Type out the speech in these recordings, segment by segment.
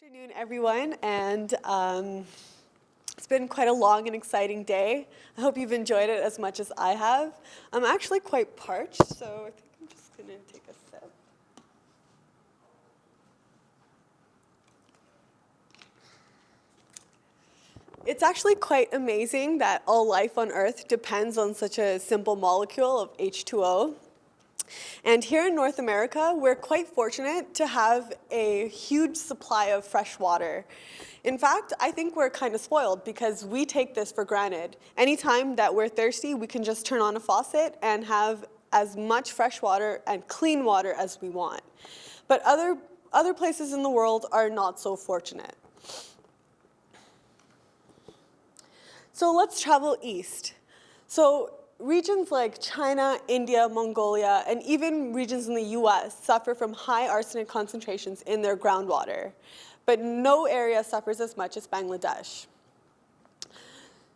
Afternoon, everyone, and it's been quite a long and exciting day. I hope you've enjoyed it as much as I have. I'm actually quite parched, so I think I'm just going to take a sip. It's actually quite amazing that all life on Earth depends on such a simple molecule of H2O. And here in North America, we're quite fortunate to have a huge supply of fresh water. In fact, I think we're kind of spoiled because we take this for granted. Anytime that we're thirsty, we can just turn on a faucet and have as much fresh water and clean water as we want. But other places in the world are not so fortunate. So let's travel east. Regions like China, India, Mongolia, and even regions in the US suffer from high arsenic concentrations in their groundwater, but no area suffers as much as Bangladesh.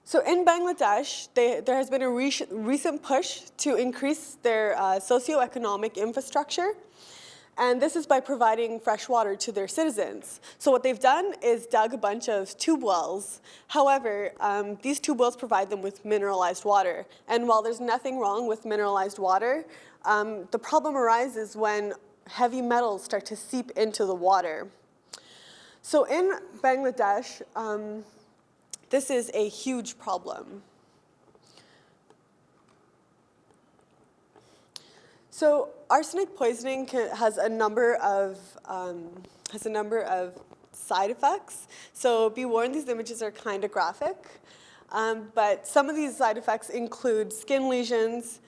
So in Bangladesh, there has been a recent push to increase their socioeconomic infrastructure, and this is by providing fresh water to their citizens. So what they've done is dug a bunch of tube wells. However, these tube wells provide them with mineralized water. And while there's nothing wrong with mineralized water, the problem arises when heavy metals start to seep into the water. So in Bangladesh, this is a huge problem. So arsenic poisoning has a number of side effects. So be warned, these images are kind of graphic. But some of these side effects include skin lesions,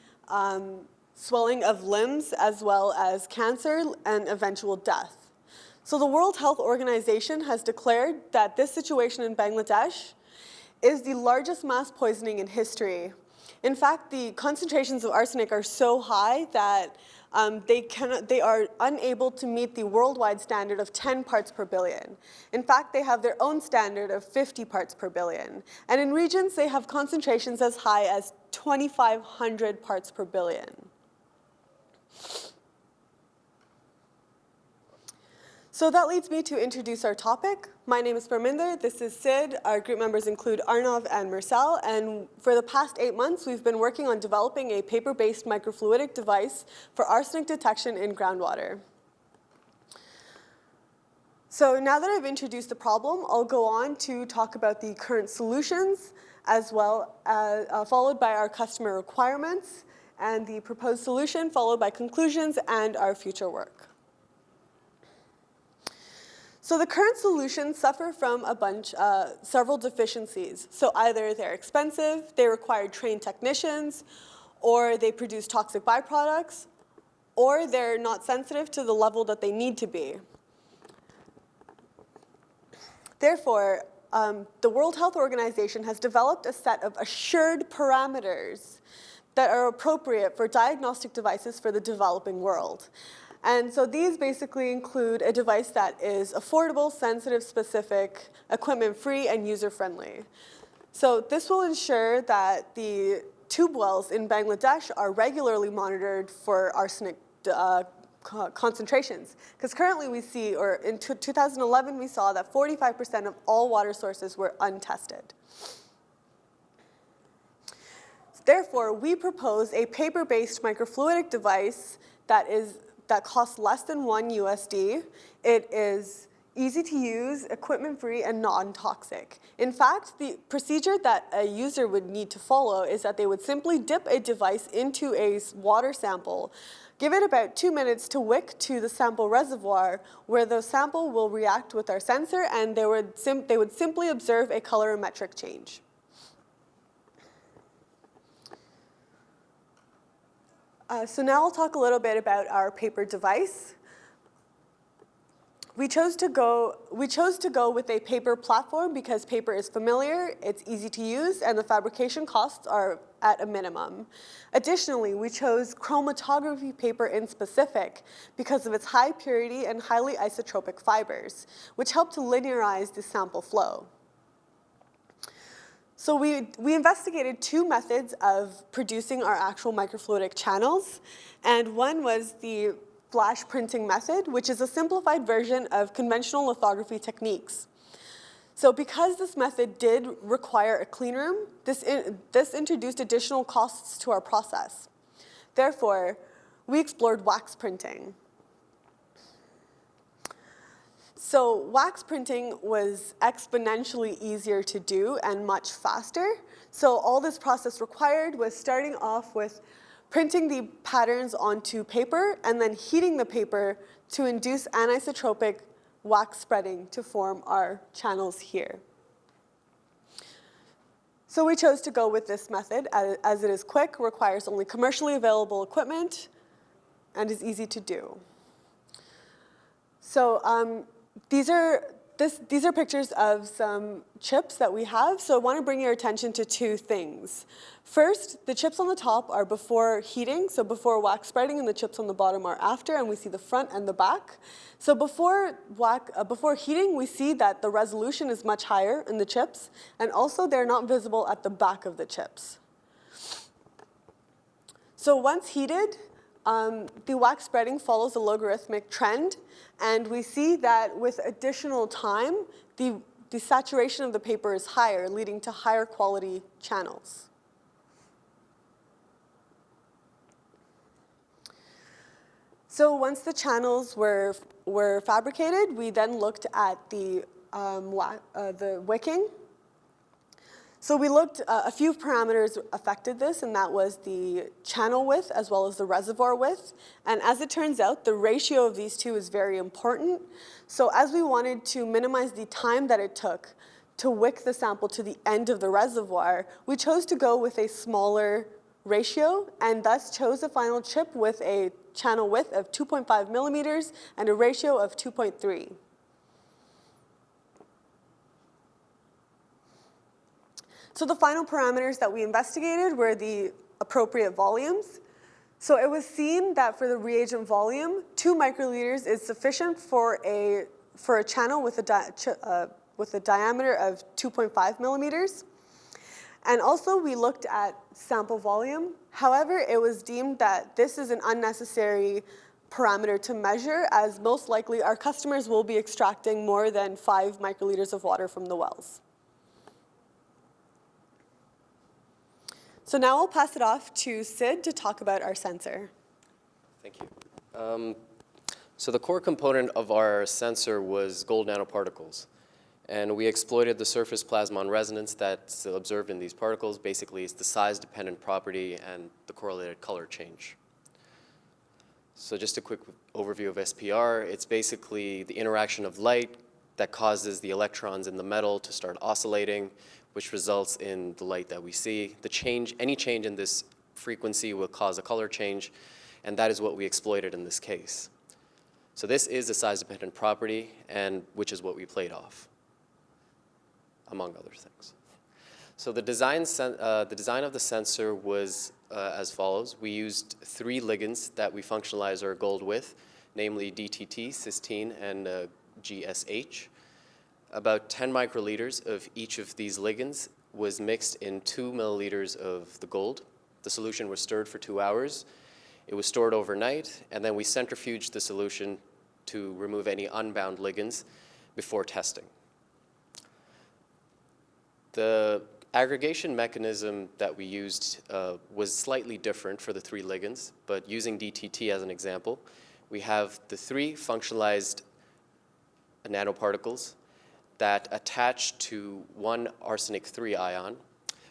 swelling of limbs, as well as cancer and eventual death. So the World Health Organization has declared that this situation in Bangladesh is the largest mass poisoning in history. In fact, the concentrations of arsenic are so high that they are unable to meet the worldwide standard of 10 parts per billion. In fact, they have their own standard of 50 parts per billion. And in regions, they have concentrations as high as 2,500 parts per billion. So that leads me to introduce our topic. My name is Parminder, this is Sid. Our group members include Arnav and Mursal, and for the past 8 months, we've been working on developing a paper-based microfluidic device for arsenic detection in groundwater. So now that I've introduced the problem, I'll go on to talk about the current solutions, as well as followed by our customer requirements, and the proposed solution, followed by conclusions and our future work. So the current solutions suffer from several deficiencies. So either they're expensive, they require trained technicians, or they produce toxic byproducts, or they're not sensitive to the level that they need to be. Therefore, the World Health Organization has developed a set of assured parameters that are appropriate for diagnostic devices for the developing world. And so these basically include a device that is affordable, sensitive, specific, equipment-free, and user-friendly. So this will ensure that the tube wells in Bangladesh are regularly monitored for arsenic concentrations. Because currently we see, or in 2011 we saw that 45% of all water sources were untested. Therefore, we propose a paper-based microfluidic device that costs less than $1 USD. It is easy to use, equipment-free, and non-toxic. In fact, the procedure that a user would need to follow is that they would simply dip a device into a water sample, give it about 2 minutes to wick to the sample reservoir, where the sample will react with our sensor, and they would simply observe a colorimetric change. So now I'll talk a little bit about our paper device. We chose to go with a paper platform because paper is familiar, it's easy to use, and the fabrication costs are at a minimum. Additionally, we chose chromatography paper in specific because of its high purity and highly isotropic fibers, which help to linearize the sample flow. So we investigated 2 methods of producing our actual microfluidic channels, and one was the flash printing method, which is a simplified version of conventional lithography techniques. So because this method did require a clean room, this introduced additional costs to our process. Therefore, we explored wax printing. So wax printing was exponentially easier to do and much faster. So all this process required was starting off with printing the patterns onto paper and then heating the paper to induce anisotropic wax spreading to form our channels here. So we chose to go with this method as it is quick, requires only commercially available equipment, and is easy to do. So these are pictures of some chips that we have. So I want to bring your attention to two things. First, the chips on the top are before heating, so before wax spreading, and the chips on the bottom are after, and we see the front and the back. So before heating, we see that the resolution is much higher in the chips, and also they're not visible at the back of the chips. So once heated, the wax spreading follows a logarithmic trend, and we see that with additional time, the saturation of the paper is higher, leading to higher quality channels. So once the channels were fabricated, we then looked at the wicking. So we looked, a few parameters affected this, and that was the channel width as well as the reservoir width. And as it turns out, the ratio of these two is very important. So as we wanted to minimize the time that it took to wick the sample to the end of the reservoir, we chose to go with a smaller ratio, and thus chose a final chip with a channel width of 2.5 millimeters and a ratio of 2.3. So the final parameters that we investigated were the appropriate volumes. So it was seen that for the reagent volume, 2 microliters is sufficient for a channel with a diameter of 2.5 millimeters. And also we looked at sample volume. However, it was deemed that this is an unnecessary parameter to measure, as most likely our customers will be extracting more than 5 microliters of water from the wells. So now I'll pass it off to Sid to talk about our sensor. Thank you. So the core component of our sensor was gold nanoparticles. And we exploited the surface plasmon resonance that's observed in these particles. Basically, it's the size-dependent property and the correlated color change. So just a quick overview of SPR. It's basically the interaction of light that causes the electrons in the metal to start oscillating, which results in the light that we see. Any change in this frequency will cause a color change, and that is what we exploited in this case. So this is a size-dependent property, and which is what we played off, among other things. So the design of the sensor was as follows. We used 3 ligands that we functionalized our gold with, namely DTT, cysteine, and GSH. About 10 microliters of each of these ligands was mixed in 2 milliliters of the gold. The solution was stirred for 2 hours. It was stored overnight, and then we centrifuged the solution to remove any unbound ligands before testing. The aggregation mechanism that we used was slightly different for the 3 ligands, but using DTT as an example, we have the 3 functionalized nanoparticles that attach to 1 arsenic 3 ion,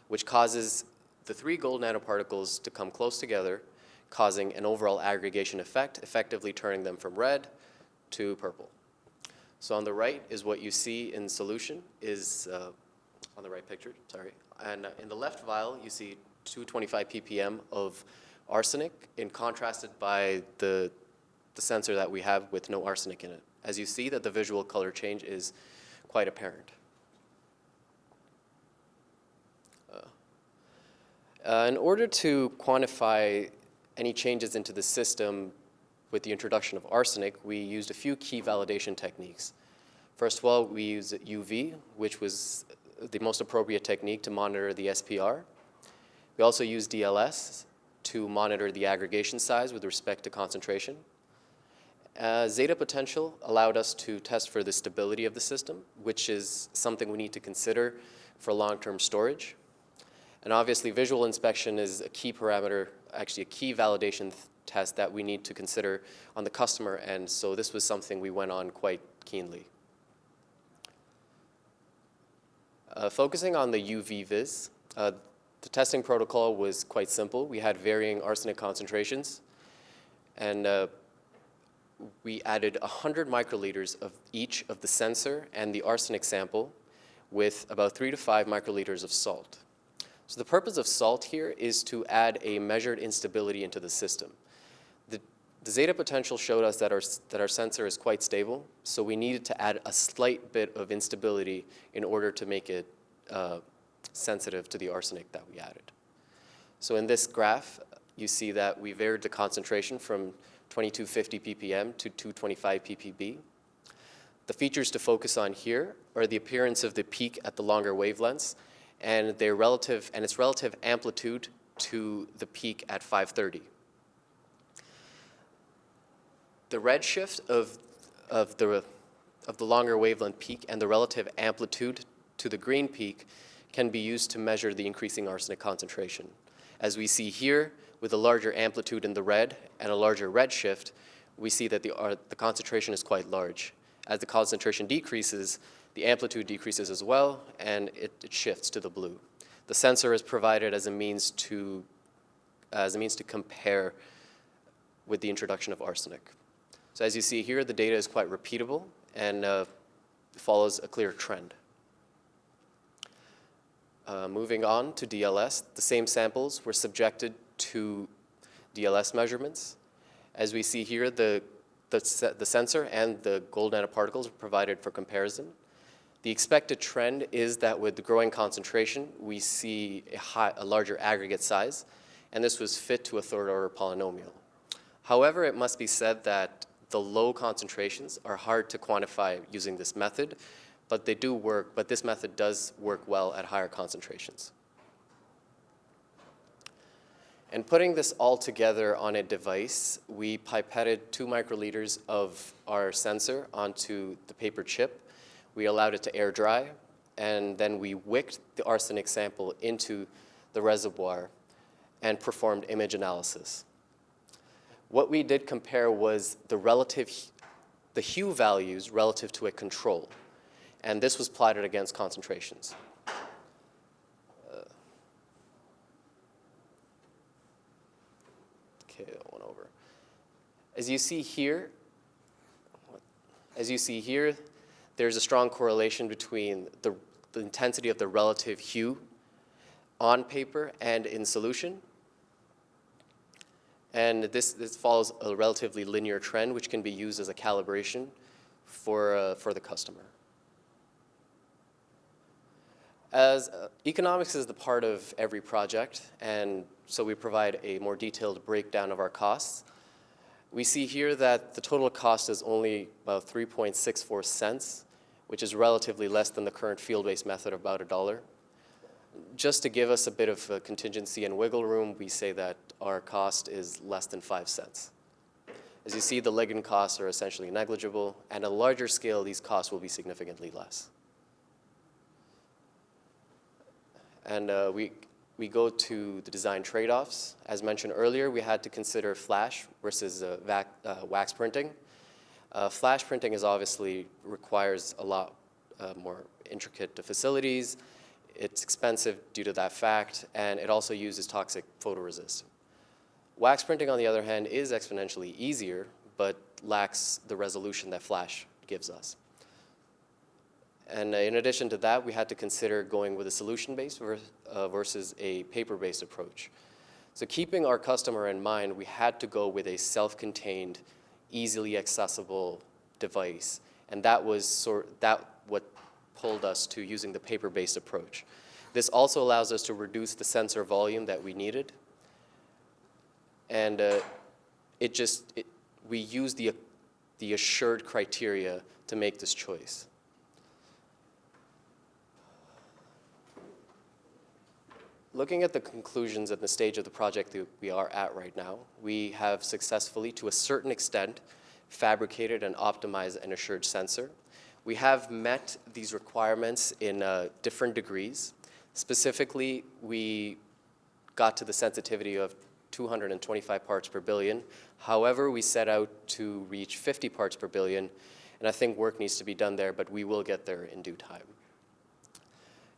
which causes the 3 gold nanoparticles to come close together, causing an overall aggregation effect, effectively turning them from red to purple. So on the right is what you see in solution, on the right picture, sorry. And in the left vial, you see 225 ppm of arsenic, contrasted by the sensor that we have with no arsenic in it. As you see that the visual color change is quite apparent. In order to quantify any changes into the system with the introduction of arsenic, we used a few key validation techniques. First of all, we used UV, which was the most appropriate technique to monitor the SPR. We also used DLS to monitor the aggregation size with respect to concentration. Zeta potential allowed us to test for the stability of the system, which is something we need to consider for long-term storage. And obviously, visual inspection is a key parameter, actually a key validation test that we need to consider on the customer end, so this was something we went on quite keenly. Focusing on the UVVis, the testing protocol was quite simple. We had varying arsenic concentrations, and we added 100 microliters of each of the sensor and the arsenic sample with about 3 to 5 microliters of salt. So the purpose of salt here is to add a measured instability into the system. The zeta potential showed us that our sensor is quite stable, so we needed to add a slight bit of instability in order to make it sensitive to the arsenic that we added. So in this graph, you see that we varied the concentration from 2250 ppm to 225 ppb. The features to focus on here are the appearance of the peak at the longer wavelengths and its relative amplitude to the peak at 530. The redshift of the longer wavelength peak and the relative amplitude to the green peak can be used to measure the increasing arsenic concentration. As we see here, with a larger amplitude in the red and a larger redshift, we see that the concentration is quite large. As the concentration decreases, the amplitude decreases as well, and it shifts to the blue. The sensor is provided as a means to compare with the introduction of arsenic. So as you see here, the data is quite repeatable and follows a clear trend. Moving on to DLS, the same samples were subjected to DLS measurements. As we see here, the sensor and the gold nanoparticles are provided for comparison. The expected trend is that with the growing concentration, we see a larger aggregate size, and this was fit to a third-order polynomial. However, it must be said that the low concentrations are hard to quantify using this method, but they do work, but this method does work well at higher concentrations. And putting this all together on a device, we pipetted 2 microliters of our sensor onto the paper chip. We allowed it to air dry, and then we wicked the arsenic sample into the reservoir and performed image analysis. What we did compare was the hue values relative to a control, and this was plotted against concentrations. Okay, one over. As you see here, there's a strong correlation between the intensity of the relative hue on paper and in solution. And this follows a relatively linear trend, which can be used as a calibration for the customer. As economics is the part of every project, and so we provide a more detailed breakdown of our costs. We see here that the total cost is only about 3.64 cents, which is relatively less than the current field-based method of about $1. Just to give us a bit of contingency and wiggle room, we say that our cost is less than 5 cents. As you see, the ligand costs are essentially negligible, and at a larger scale, these costs will be significantly less. And we go to the design trade-offs. As mentioned earlier, we had to consider flash versus wax printing. Flash printing obviously requires a lot more intricate facilities. It's expensive due to that fact, and it also uses toxic photoresist. Wax printing, on the other hand, is exponentially easier, but lacks the resolution that flash gives us. And in addition to that, we had to consider going with a solution-based versus a paper-based approach. So keeping our customer in mind, we had to go with a self-contained, easily accessible device, and that was what pulled us to using the paper-based approach. This also allows us to reduce the sensor volume that we needed, and we used the assured criteria to make this choice. Looking at the conclusions at the stage of the project that we are at right now, we have successfully, to a certain extent, fabricated and optimized and assured sensor. We have met these requirements in different degrees. Specifically, we got to the sensitivity of 225 parts per billion. However, we set out to reach 50 parts per billion, and I think work needs to be done there, but we will get there in due time.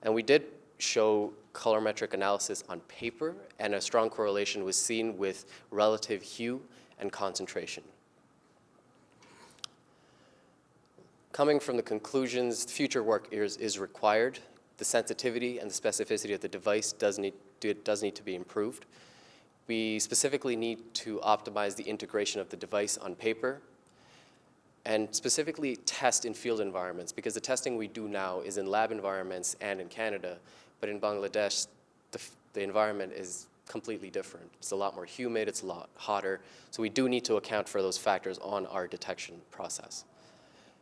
And we did show colorimetric analysis on paper, and a strong correlation was seen with relative hue and concentration. Coming from the conclusions, future work is required. The sensitivity and the specificity of the device does need to be improved. We specifically need to optimize the integration of the device on paper and specifically test in field environments, because the testing we do now is in lab environments and in Canada, but in Bangladesh, the environment is completely different. It's a lot more humid, it's a lot hotter, so we do need to account for those factors on our detection process.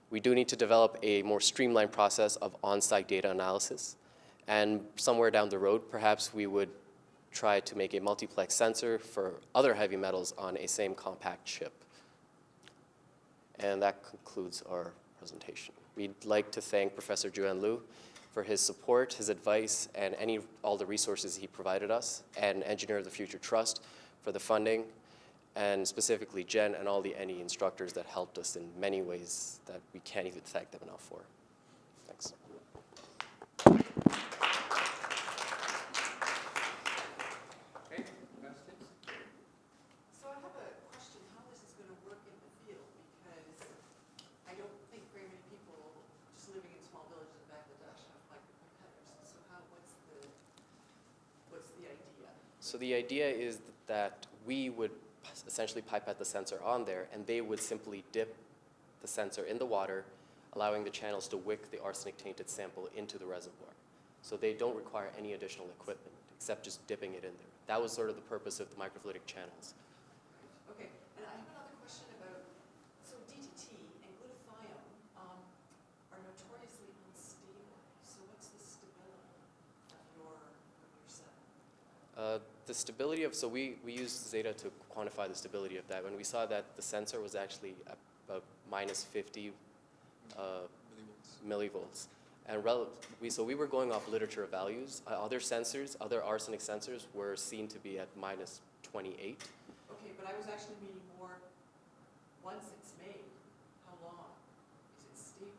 We do need to develop a more streamlined process of on-site data analysis, and somewhere down the road, perhaps we would try to make a multiplex sensor for other heavy metals on a same compact chip. And that concludes our presentation. We'd like to thank Professor Juan Liu for his support, his advice, and all the resources he provided us, and Engineer of the Future Trust for the funding, and specifically Jen and all the NE instructors that helped us in many ways that we can't even thank them enough for. Thanks. Okay, questions? So I have a question, how this is going to work in the field, because I don't think very many people just living in small villages in Bangladesh have micropipeters. So what's the idea? So the idea is that we would essentially pipette the sensor on there, and they would simply dip the sensor in the water, allowing the channels to wick the arsenic-tainted sample into the reservoir. So they don't require any additional equipment, except just dipping it in there. That was sort of the purpose of the microfluidic channels. Okay, and I have another question about, so DDT and glutathione are notoriously unstable. So what's the stability of your set? The stability of, so we used Zeta to quantify the stability of that. When we saw that the sensor was actually about minus 50 millivolts. And so we were going off literature values. Other sensors, other arsenic sensors were seen to be at minus 28. Okay, but I was actually meaning more, once it's made, how long is it stable,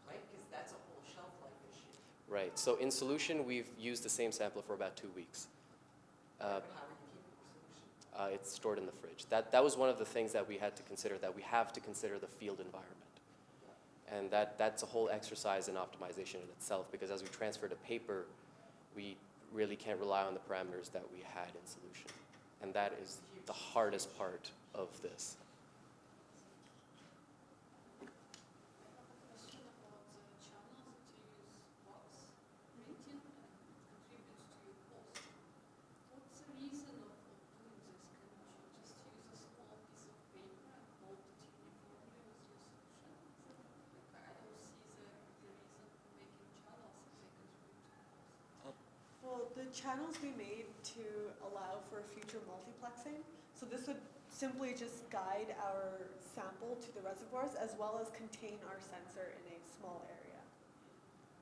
right? Because that's a whole shelf life issue. Right, so in solution, we've used the same sample for about 2 weeks. But how are you keeping your solution? It's stored in the fridge. That was one of the things that we had to consider, that we have to consider the field environment. And that's a whole exercise in optimization in itself, because as we transfer to paper, we really can't rely on the parameters that we had in solution. And that is the hardest part of this. Well, the channels we made to allow for future multiplexing. So this would simply just guide our sample to the reservoirs as well as contain our sensor in a small area.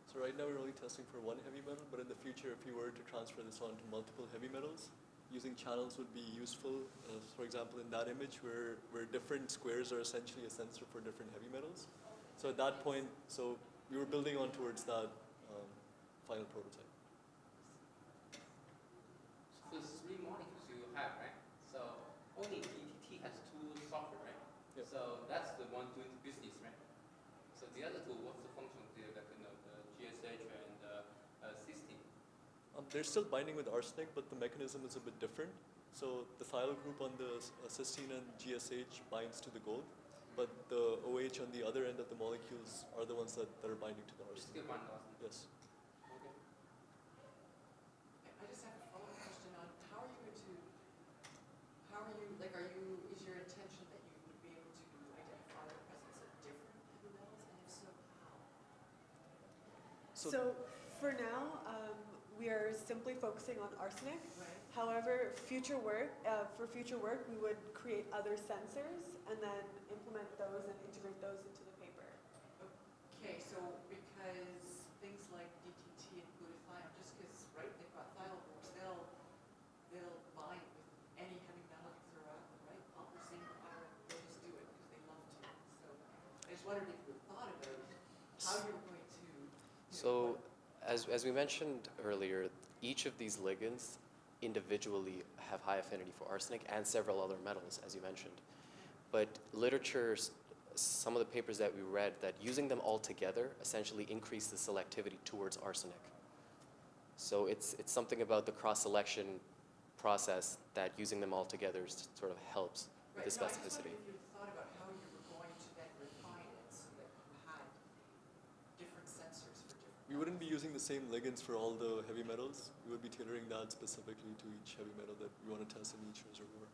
So right now we're only testing for one heavy metal, but in the future, if you were to transfer this on to multiple heavy metals, using channels would be useful. For example, in that image where different squares are essentially a sensor for different heavy metals. So at that point, so we were building on towards that final prototype. So the 3 molecules you have, right? So only DTT has 2 software, right? Yep. So that's the one doing the business, right? So the other 2, what's the function of the GSH and cysteine? They're still binding with arsenic, but the mechanism is a bit different. So the thiol group on the cysteine and GSH binds to the gold, but the OH on the other end of the molecules are the ones that are binding to the arsenic. Still bind arsenic. Yes. Okay. I just have a follow-up question on is your intention that you would be able to identify the presence of different heavy metals, and if so, how? So for now, we are simply focusing on arsenic. Right. However, for future work, we would create other sensors and then implement those and integrate those into the paper. Okay, so because things like DTT and glutathione, just because, right, they've got thiolores, they'll bind with any heavy metal you throw at them, right? Zinc, iron, they'll just do it because they love to. So I just wondered if you thought about how you're going to, So, as we mentioned earlier, each of these ligands individually have high affinity for arsenic and several other metals, as you mentioned. But literature, some of the papers that we read, that using them all together essentially increase the selectivity towards arsenic. So it's something about the cross-selection process that using them all together sort of helps with right, the no, I just specificity. wondered if you thought about how you were going to then refine it so that you had different sensors for different. We wouldn't be using the same ligands for all the heavy metals. We would be tailoring that specifically to each heavy metal that we want to test in each reservoir.